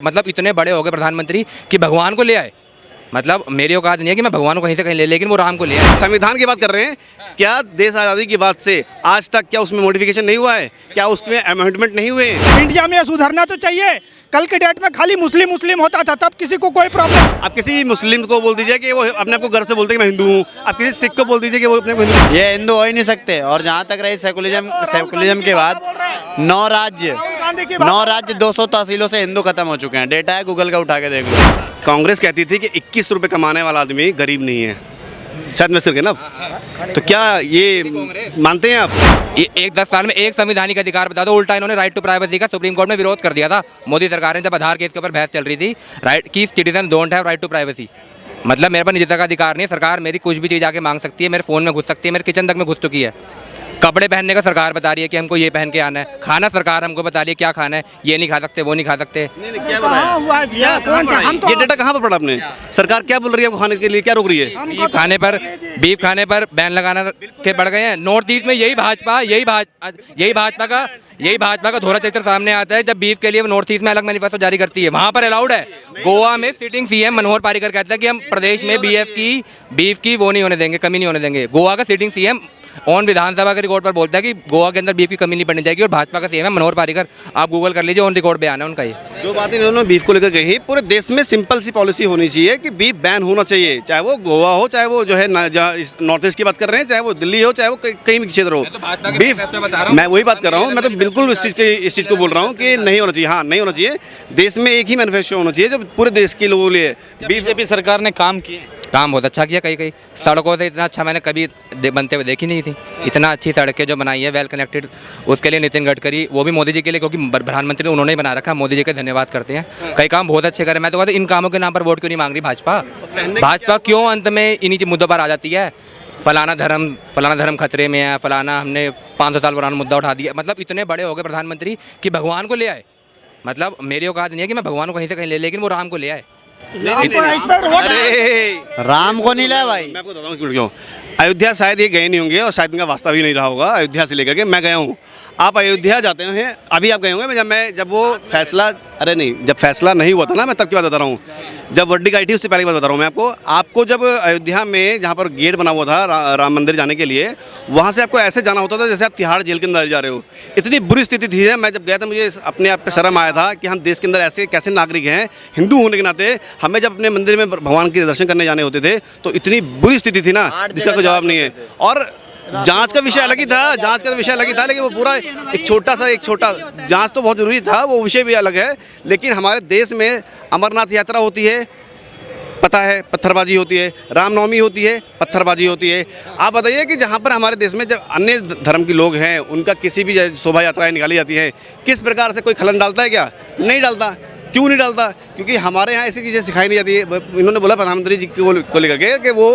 मतलब इतने बड़े हो गए प्रधानमंत्री कि भगवान को ले आए। मतलब मेरी औकात नहीं है कि मैं भगवान को कहीं से कहीं ले, लेकिन वो राम को ले आए। संविधान की बात कर रहे हैं, क्या देश आज़ादी के बाद से आज तक क्या उसमें मॉडिफिकेशन नहीं हुआ है? क्या उसमें अमेंडमेंट नहीं हुए हैं? इंडिया में सुधरना तो चाहिए। कल के डेट में खाली मुस्लिम मुस्लिम होता था, तब किसी को कोई प्रॉब्लम। आप किसी मुस्लिम को बोल दीजिए कि वो अपने आप को गर्व से बोलते हैं कि मैं हिंदू हूँ। आप किसी सिख को बोल दीजिए कि वो अपने को हिंदू। ये हिंदू हो ही नहीं सकते। और जहाँ तक रही सेकुलरिज्म के बाद 9 राज्य 200 तहसीलों से हिंदू खत्म हो चुके हैं। डेटा है, गूगल का उठा के देख लो। कांग्रेस कहती थी कि 21 रुपए कमाने वाला आदमी गरीब नहीं है, शायद मिस करके ना। तो क्या ये मानते हैं आप? एक 10 साल में एक संवैधानिक अधिकार बता दो। उल्टा इन्होंने राइट टू प्राइवेसी का सुप्रीम कोर्ट में विरोध कर दिया था मोदी सरकार ने, जब आधार केस के ऊपर बहस चल रही थी। राइट की citizen don't have right to privacy. मतलब मेरे पास निजता का अधिकार नहीं है। सरकार मेरी कुछ भी चीज़ आके मांग सकती है, मेरे फ़ोन में घुस सकती है, मेरे किचन तक में घुस चुकी है। कपड़े पहनने का सरकार बता रही है कि हमको ये पहन के आना है। खाना सरकार हमको बता रही है क्या खाना है, ये नहीं खा सकते, वो नहीं खा सकते। क्या बताया? ये डेटा कहाँ पर पढ़ा आपने? सरकार क्या बोल रही है आपको खाने के लिए, क्या रोक रही है? बीफ खाने पर बैन लगाना के बढ़ गए हैं। नॉर्थ ईस्ट में यही भाजपा का धोरा चित्र सामने आता है जब बीफ के लिए नॉर्थ ईस्ट में अलग मैनिफेस्टो जारी करती है। वहाँ पर अलाउड है। गोवा में सिटिंग सीएम मनोहर पार्रिकर कहता है कि हम प्रदेश में बीफ की वो नहीं होने देंगे, कमी नहीं होने देंगे। गोवा का सिटिंग सीएम ऑन विधानसभा के रिकॉर्ड पर बोलता है कि गोवा के अंदर बीफ की कमी नहीं पड़नी चाहिए। और भाजपा का सीएम है मनोहर पार्रिकर, आप गूगल कर लीजिए, ऑन रिकॉर्ड बयान है उनका। ये जो बातें इन्होंने बीफ को लेकर कही, पूरे देश में सिंपल सी पॉलिसी होनी चाहिए कि बीफ बैन होना चाहिए। चाहे वो गोवा हो, चाहे वो जो है नॉर्थ ईस्ट की बात कर रहे हैं, चाहे वो दिल्ली हो, चाहे वो कहीं भी क्षेत्र हो। बीफ, मैं वही बात कर रहा हूँ। मैं तो बिल्कुल इस चीज़ को बोल रहा हूँ कि नहीं होना चाहिए। हाँ, नहीं होना चाहिए। देश में एक ही मैनिफेस्टो होना चाहिए जो पूरे देश के लोगों के लिए। बीजेपी सरकार ने काम किए, काम बहुत अच्छा किया। कई सड़कों से इतना अच्छा मैंने कभी बनते हुए देखी नहीं थी। इतना अच्छी सड़कें जो बनाई है, वेल कनेक्टेड, उसके लिए नितिन गडकरी, वो भी मोदी जी के लिए, क्योंकि प्रधानमंत्री उन्होंने ही बना रखा। मोदी जी का धन्यवाद करते हैं। कई काम बहुत अच्छे करे। मैं तो कहता हूं इन कामों के नाम पर वोट क्यों नहीं मांग रही भाजपा क्यों अंत में इन्हीं मुद्दों पर आ जाती है? फलाना धर्म खतरे में है, फलाना हमने 500 साल पुराना मुद्दा उठा दिया। मतलब इतने बड़े हो गए प्रधानमंत्री कि भगवान को ले आए। मतलब मेरी औकात नहीं है कि मैं भगवान को कहीं से कहीं ले, लेकिन वो राम को ले आए। राम को नहीं लाया भाई। मैं आपको बताता हूँ क्यों। अयोध्या शायद ये गए नहीं होंगे और शायद इनका वास्ता भी नहीं रहा होगा अयोध्या से लेकर के। मैं गया हूँ। आप अयोध्या जाते हैं, अभी आप गए होंगे। जब वो फैसला, जब फैसला नहीं हुआ था ना, मैं तब की बात बता रहा हूँ। जब वर्डिक आई थी उससे पहले की बात बता रहा हूँ मैं आपको जब अयोध्या में जहाँ पर गेट बना हुआ था राम मंदिर जाने के लिए, वहाँ से आपको ऐसे जाना होता था जैसे आप तिहाड़ जेल के अंदर जा रहे हो। इतनी बुरी स्थिति थी। मैं जब गया था, मुझे अपने आप पे शर्म आया था कि हम देश के अंदर ऐसे कैसे नागरिक हैं। हिंदू होने के नाते हमें जब अपने मंदिर में भगवान के दर्शन करने जाने होते थे तो इतनी बुरी स्थिति थी ना, जिसका कोई जवाब नहीं है। और जांच का विषय अलग ही था, लेकिन वो पूरा एक छोटा जांच तो बहुत ज़रूरी था, वो विषय भी अलग है। लेकिन हमारे देश में अमरनाथ यात्रा होती है, पता है, पत्थरबाजी होती है। रामनवमी होती है, पत्थरबाजी होती है। आप बताइए कि जहाँ पर हमारे देश में जब अन्य धर्म के लोग हैं, उनका किसी भी शोभा यात्राएँ निकाली जाती हैं, किस प्रकार से कोई खलन डालता है क्या? नहीं डालता। क्यों नहीं डालता? क्योंकि हमारे यहाँ ऐसी चीज़ें सिखाई नहीं जाती है। इन्होंने बोला प्रधानमंत्री जी को लेकर के कि वो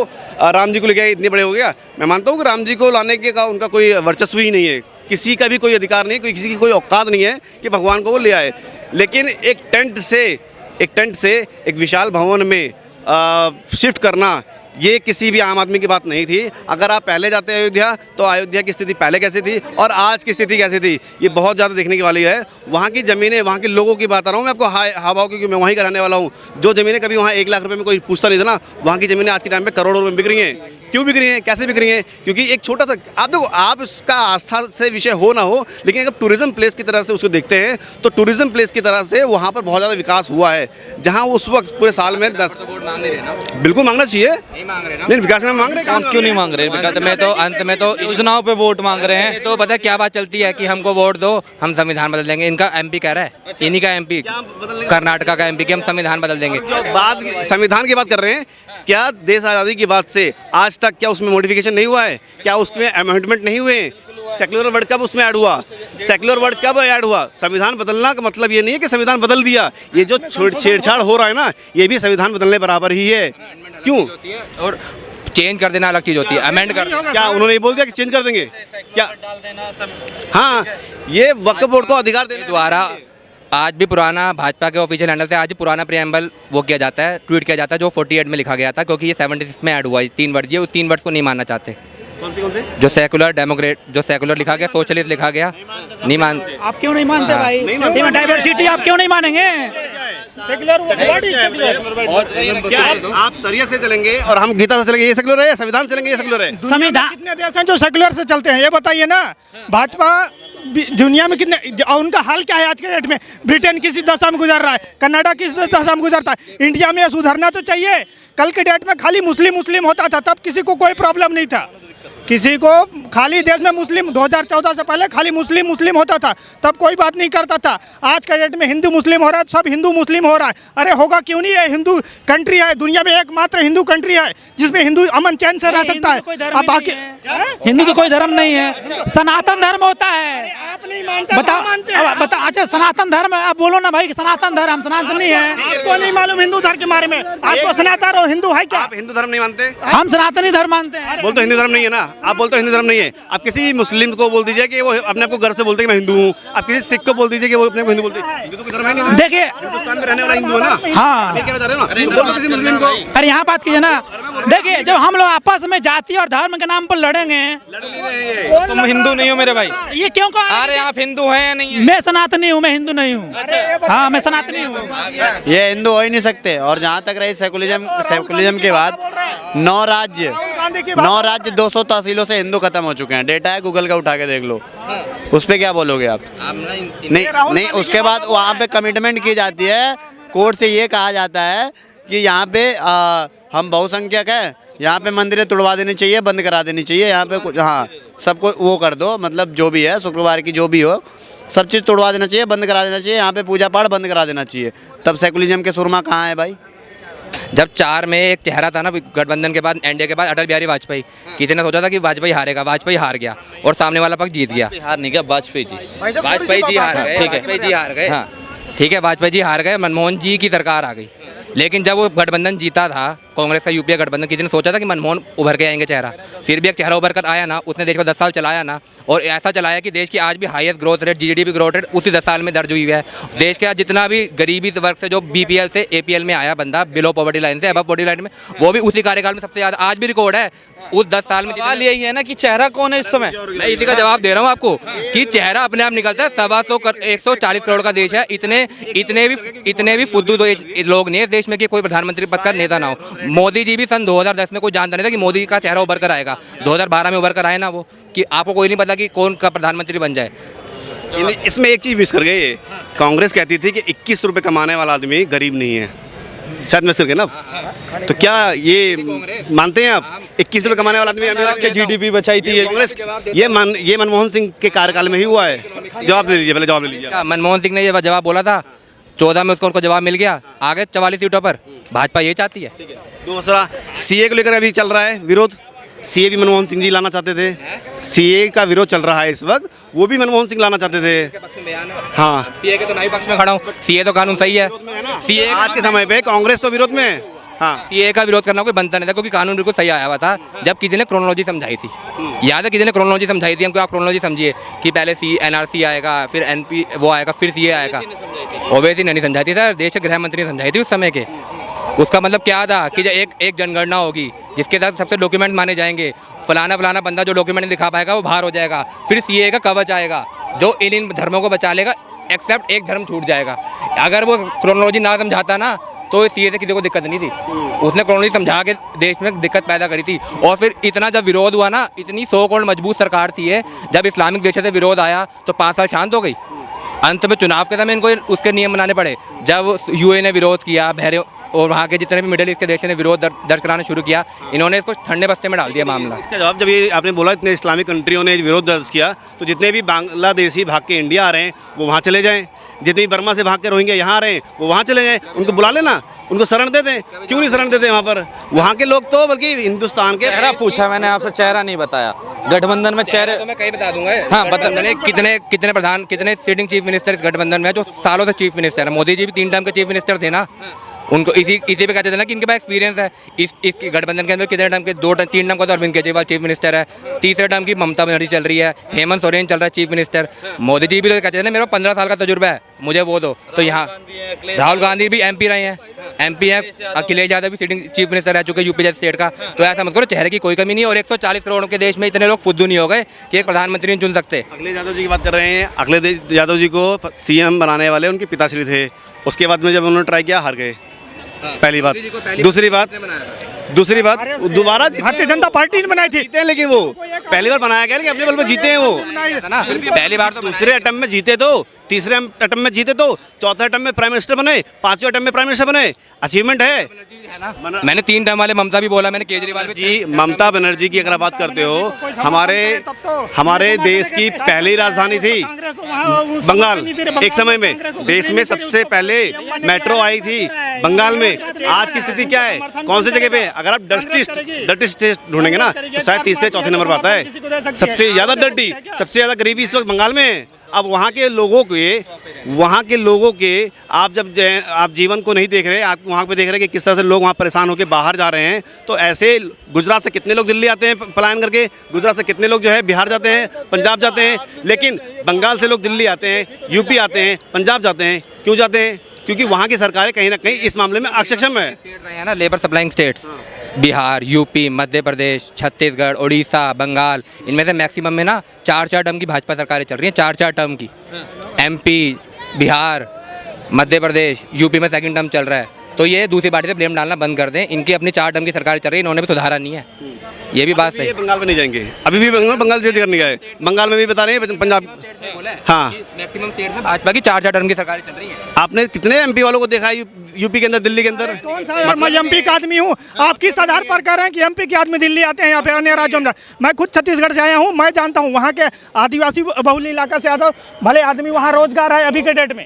राम जी को लेकर इतने बड़े हो गया। मैं मानता हूँ कि राम जी को लाने के का उनका कोई वर्चस्व ही नहीं है। किसी का भी कोई अधिकार नहीं, किसी की कोई औकात नहीं है कि भगवान को वो ले आए। लेकिन एक टेंट से एक विशाल भवन में शिफ्ट करना, ये किसी भी आम आदमी की बात नहीं थी। अगर आप पहले जाते अयोध्या, तो अयोध्या की स्थिति पहले कैसी थी और आज की स्थिति कैसी थी, ये बहुत ज़्यादा देखने की वाली है। वहाँ की ज़मीनें, वहाँ के लोगों की बात आ रहा हूँ मैं आपको, हवाओं, क्योंकि मैं वहीं का रहने वाला हूँ। जो ज़मीनें कभी वहाँ 1 लाख रुपए में कोई पूछता नहीं था ना, वहाँ की ज़मीनें आज के टाइम में करोड़ों रुपए में बिक रही हैं। क्यों बिक रही हैं, कैसे बिक रही हैं? क्योंकि एक छोटा सा, आप देखो, आप उसका आस्था से विषय हो ना हो, लेकिन अगर टूरिज्म प्लेस की तरह से उसको देखते हैं तो टूरिज्म प्लेस की तरह से वहाँ पर बहुत ज़्यादा विकास हुआ है। जहाँ उस वक्त पूरे साल में 10 बिल्कुल मांगना चाहिए। नहीं, विकास में मांग रहे हैं। क्यों नहीं मांग रहे? अंत में तो योजनाओं पे वोट मांग रहे हैं। तो पता है क्या बात चलती है कि हमको वोट दो, हम संविधान बदल देंगे। इनका एमपी कह रहा है, इन्हीं का एमपी, कर्नाटका का एमपी, कि हम संविधान बदल देंगे। बात संविधान की बात कर रहे हैं, क्या देश आज़ादी के बाद से आज तक क्या उसमें मॉडिफिकेशन नहीं हुआ है? क्या उसमें अमेंडमेंट नहीं हुए? सेक्युलर वर्ड कब उसमें ऐड हुआ? संविधान बदलना का मतलब ये नहीं है कि संविधान बदल दिया। ये जो छेड़छाड़ हो रहा है ना, ये भी संविधान बदलने बराबर ही है। क्यों? और चेंज कर देना अलग चीज़ होती है, अमेंड कर देना। क्या उन्होंने ये बोल दिया कि चेंज कर देंगे क्या? हाँ, ये वक्फ बोर्ड को अधिकार देने द्वारा आज भी पुराना भाजपा के ऑफिशियल हैंडल से आज भी पुराना प्रीएम्बल वो किया जाता है, ट्वीट किया जाता है, जो 48 में लिखा गया था, क्योंकि ये 76 में ऐड हुआ है। 3 वर्ड, ये उस 3 वर्ड्स को नहीं मानना चाहते। कौन से? जो सेकुलर लिखा गया, सोशलिस्ट लिखा गया, नहीं मानते। आप क्यों नहीं मानते भाई? डाइवर्सिटी आप क्यों नहीं मानेंगे? Secular what is secular? और क्या आप शरीयत से चलेंगे और हम गीता से चलेंगे, ये सेक्युलर है? संविधान से चलेंगे, ये सेक्युलर है? संविधान कितने देश हैं जो सेक्युलर से चलते हैं, ये बताइए ना। भाजपा दुनिया में कितने, और उनका हाल क्या है आज के डेट में? ब्रिटेन किसी दशा में गुजर रहा है, कनाडा किस दशा में गुजरता है, इंडिया में सुधरना तो चाहिए। कल के डेट में खाली मुस्लिम मुस्लिम होता था, तब किसी को कोई प्रॉब्लम नहीं था। किसी को खाली देश में मुस्लिम 2014 से पहले खाली मुस्लिम मुस्लिम होता था, तब कोई बात नहीं करता था। आज के डेट में हिंदू मुस्लिम हो रहा है, सब हिंदू मुस्लिम हो रहा है। अरे होगा क्यों नहीं, है हिंदू कंट्री है, दुनिया में एकमात्र हिंदू कंट्री है जिसमें हिंदू अमन चैन से रह सकता है। अब बाकी हिंदू का कोई धर्म नहीं है, सनातन धर्म होता है। आप नहीं मानते, बता अच्छा सनातन धर्म, आप बोलो ना भाई कि सनातन धर्म, हम सनातन नहीं है। आपको नहीं मालूम हिंदू धर्म के बारे में? आपको सनातन और हिंदू है क्या? आप हिंदू धर्म नहीं मानते? हम सनातनी धर्म मानते हैं। बोल तो हिंदू धर्म नहीं है ना, आप बोलते हो हिंदू धर्म नहीं है। आप किसी मुस्लिम को बोल दीजिए कि वो अपने आप को घर से बोलते हैं कि मैं हिंदू हूँ, आप किसी सिख को बोल दीजिए कि वो अपने को हिंदू बोलते हैं। हिंदू तो कोई धर्म है नहीं। देखिए हिंदुस्तान में रहने वाला हिंदू है ना। हाँ, ये कहना चाह रहे हो ना? बोलो किसी मुस्लिम को। अरे यहाँ बात कीजिए ना। देखिए जब हम लोग आपस में जाति और धर्म के नाम पर लड़ेंगे, तुम हिंदू नहीं हो मेरे भाई। ये क्यों कहा? अरे आप हिंदू हैं या नहीं है? मैं सनातनी हूँ, मैं हिंदू नहीं हूँ। हाँ मैं सनातनी हूँ। ये हिंदू हो ही नहीं सकते। और जहाँ तक रही सेकुलरिज्म के बाद 9 राज्य 200 तहसीलों से हिंदू खत्म हो चुके हैं। डेटा है, गूगल का उठा के देख लो। उस पे क्या बोलोगे आप? नहीं, उसके बाद वहाँ पे कमिटमेंट की जाती है, कोर्ट से ये कहा जाता है कि यहाँ पे हम बहुसंख्यक है, यहाँ पे मंदिरें तुड़वा देनी चाहिए, बंद करा देनी चाहिए, यहाँ पे कुछ हाँ सबको वो कर दो, मतलब जो भी है शुक्रवार की जो भी हो सब चीज़ तोड़वा देना चाहिए, बंद करा देना चाहिए, यहाँ पे पूजा पाठ बंद करा देना चाहिए। तब सेकुलरिज्म के सुरमा कहाँ है भाई? जब 4 में एक चेहरा था ना गठबंधन के बाद, एनडीए के बाद, अटल बिहारी वाजपेयी। किसी ने सोचा था कि वाजपेयी हारेगा, वाजपेयी हार गया और सामने वाला पक्ष जीत गया। हार नहीं गया, वाजपेयी जी। वाजपेयी जी हार गए, ठीक है। वाजपेयी जी हार गए। हाँ। ठीक है, वाजपेयी जी हार गए, मनमोहन जी की सरकार आ गई। लेकिन जब वो गठबंधन जीता था, कांग्रेस का यूपीए गठबंधन, किसी ने सोचा था कि मनमोहन उभर के आएंगे चेहरा? फिर भी एक चेहरा उभर कर आया ना, उसने देश को 10 साल चलाया ना, और ऐसा चलाया कि देश की आज भी highest growth rate, GDP growth rate उसी 10 साल में दर्ज हुई है। देश के जितना भी गरीबी वर्ग से जो बीपीएल से एपीएल में आया बंदा, बिलो पॉवर्टी लाइन से अबव पॉवर्टी लाइन में, वो भी उसी कार्यकाल में सबसे ज़्यादा आज भी रिकॉर्ड है। उस 10 साल में सवाल यही है ना कि चेहरा कौन है इस समय? मैं इसी का जवाब दे रहा हूँ आपको कि चेहरा अपने आप निकलता है। 140 करोड़ का देश है, इतने भी फुद्दू लोग नहीं है देश में कि कोई प्रधानमंत्री पद का नेता ना हो। मोदी जी भी सन 2010 में कोई जानता नहीं था कि मोदी का चेहरा उभर कर आएगा। 2012 में उभर कर आए ना वो, कि आपको कोई नहीं पता कि कौन का प्रधानमंत्री बन जाए। इसमें एक चीज़ मिस कर गए। कांग्रेस कहती थी कि 21 रुपये कमाने वाला आदमी गरीब नहीं है, शायद मिस कर गए ना। तो क्या ये मानते हैं आप 21 रुपये कमाने वाला आदमी अमीर के जीडीपी बचाई थी ये कांग्रेस? ये मनमोहन सिंह के कार्यकाल में ही हुआ है। जवाब दे दीजिए, पहले जवाब ले लीजिए। मनमोहन सिंह ने ये जवाब बोला था, 14 में उसको जवाब मिल गया, आगे 44 सीटों पर। भाजपा ये चाहती है। दूसरा, सीए को लेकर अभी चल रहा है विरोध। सीए भी मनमोहन सिंह जी लाना चाहते थे। सीए का विरोध चल रहा है इस वक्त, वो भी मनमोहन सिंह लाना चाहते थे। हाँ, सीए के तो मैं भी पक्ष में खड़ा हूँ। सीए तो कानून सही है। सीए आज के समय पे कांग्रेस तो विरोध में है। हाँ, सीए का विरोध करना कोई बनता नहीं था, क्योंकि कानून बिल्कुल सही आया हुआ था। जब किसी ने क्रोनोलॉजी समझाई थी, याद है किसी ने क्रोनोलॉजी समझाई थी हमको? आप क्रोनोलॉजी समझिए कि पहले एनआरसी आएगा, फिर एनपी वो आएगा, फिर सीए आएगा। ओवैसी नहीं समझाई थी सर, देश के गृह मंत्री ने समझाई थी उस समय के। उसका मतलब क्या था कि जो एक जनगणना होगी जिसके तहत सबसे डॉक्यूमेंट माने जाएंगे, फलाना बंदा जो डॉक्यूमेंट नहीं दिखा पाएगा वो बाहर हो जाएगा। फिर सीए का कवच आएगा जो इन धर्मों को बचा लेगा, एक्सेप्ट एक धर्म छूट जाएगा। अगर वो क्रोनोलॉजी ना समझाता ना तो सीए से किसी को दिक्कत नहीं थी। उसने क्रोनोलॉजी समझा के देश में दिक्कत पैदा करी थी। और फिर इतना जब विरोध हुआ ना, इतनी सो कॉल्ड मजबूत सरकार थी है, जब इस्लामिक देशों से विरोध आया तो 5 साल शांत हो गई। अंत में चुनाव के समय इनको उसके नियम बनाने पड़े। जब यूए ने विरोध किया, बहरे और वहाँ के जितने भी मिडिल ईस्ट के देशों ने विरोध दर्ज कराना शुरू किया, इन्होंने इसको ठंडे बस्ते में डाल दिया मामला। इसका जवाब, जब ये आपने बोला इतने इस्लामिक कंट्रियों ने विरोध दर्ज किया, तो जितने भी बांग्लादेशी भाग के इंडिया आ रहे हैं वो वहाँ चले जाएं। जितने बर्मा से भाग के रोहिंग्या यहाँ आ रहे हैं वो वहाँ चले जाएं। उनको बुला लेना, उनको शरण दे दें। क्यों नहीं शरण देते वहाँ पर? वहाँ के लोग तो बल्कि हिंदुस्तान के चेहरा पूछा मैंने आपसे, चेहरा नहीं बताया। गठबंधन में चेहरे तो मैं कहीं बता दूंगा। हाँ, बता। मैंने कितने सिटिंग चीफ मिनिस्टर इस गठबंधन में जो सालों से चीफ मिनिस्टर है। मोदी जी भी 3 टर्म के चीफ मिनिस्टर थे ना, उनको इसी पे कहते थे ना कि इनके पास एक्सपीरियंस है। इस गठबंधन के अंदर कितने टर्म के 3 टर्म का तो अरविंद केजरीवाल चीफ मिनिस्टर है, तीसरे टर्म की ममता बनर्जी चल रही है, हेमंत सोरेन चल रहा है चीफ मिनिस्टर। मोदी जी भी तो कहते थे ना मेरा 15 साल का तजुर्बा है, मुझे वो दो। तो यहाँ राहुल गांधी भी एमपी रहे हैं, MP है, अखिलेश यादव भी सिटिंग चीफ मिनिस्टर रह चुके हैं यूपी जैसे स्टेट का। तो ऐसा मत करो, चेहरे की कोई कमी नहीं है। और 140 करोड़ के देश में इतने लोग फुद्दू नहीं हो गए कि एक प्रधानमंत्री नहीं चुन सकते। अखिलेश यादव जी की बात कर रहे हैं। अखिलेश यादव जी को CM बनाने वाले उनके पिताश्री थे। उसके बाद में जब उन्होंने ट्राई किया, हार गए। पहली बात। दूसरी बात दोबारा भारतीय जनता पार्टी ने बनाई थी, जीते हैं, लेकिन वो पहली बार बनाया गया, लेकिन अपने बल पे जीते हैं वो। पहली बार तो दूसरे अटेम्प्ट में जीते तो, तीसरे अटेम्प्ट में जीते तो, चौथे अटेम्प्ट में प्राइम मिनिस्टर बने, पांचवें अटेम्प्ट में प्राइम मिनिस्टर बने। अचीवमेंट है। मैंने 3 टर्म वाले ममता भी बोला, मैंने केजरीवाल भी। जी, ममता बनर्जी की अगर बात करते हो, हमारे देश की पहली राजधानी थी बंगाल। एक समय में देश में सबसे पहले मेट्रो आई थी बंगाल में। आज की स्थिति क्या है, कौन सी जगह पे? अगर आप डर्टी स्टेट ढूंढेंगे ना, तो शायद तीसरे चौथे नंबर पर आता है। सबसे ज़्यादा डर्टी, सबसे ज़्यादा गरीबी इस वक्त बंगाल में है। अब वहाँ के लोगों के आप जब आप जीवन को नहीं देख रहे, आप वहाँ पे देख रहे हैं कि किस तरह से लोग वहाँ परेशान होकर बाहर जा रहे हैं। तो ऐसे गुजरात से कितने लोग दिल्ली आते हैं पलायन करके, गुजरात से कितने लोग जो है बिहार जाते हैं, पंजाब जाते हैं, लेकिन बंगाल से लोग दिल्ली आते हैं, यूपी आते हैं, पंजाब जाते हैं। क्यों जाते हैं? क्योंकि वहाँ की सरकारें कहीं ना कहीं इस मामले में अक्षम है। स्टेट रहे हैं ना labour supplying states, Bihar, UP, Madhya Pradesh, Chhattisgarh, Orissa, Bengal, इनमें से मैक्सिमम में ना 4-4 टर्म की भाजपा सरकारें चल रही हैं। 4-4 टर्म की। MP, बिहार, मध्य प्रदेश, यूपी में सेकंड टर्म चल रहा है। तो ये दूसरी पार्टी से ब्लेम डालना बंद कर दें। इनकी अपनी 4 टर्म की सरकार चल रही है, इन्होंने भी सुधारा नहीं है। ये भी बात सही। ये बंगाल में नहीं जाएंगे, अभी भी बंगाल से करने गए। बंगाल में भी बता रहे हैं, पंजाब। हाँ, मैक्सिमम स्टेट में भाजपा की 4-4 टर्म की सरकारें चल रही हैं। आपने कितने MP वालों को देखा है यूपी के अंदर, दिल्ली के अंदर? कौन सा यार, मैं MP का आदमी हूँ। आप किस आधार पर कह रहे हैं कि MP के आदमी दिल्ली आते हैं या फिर अन्य राज्यों में? मैं खुद छत्तीसगढ़ से आया हूँ, मैं जानता हूँ वहाँ के आदिवासी बहुल इलाका से आता हूँ। भले आदमी वहाँ रोजगार है अभी के डेट में।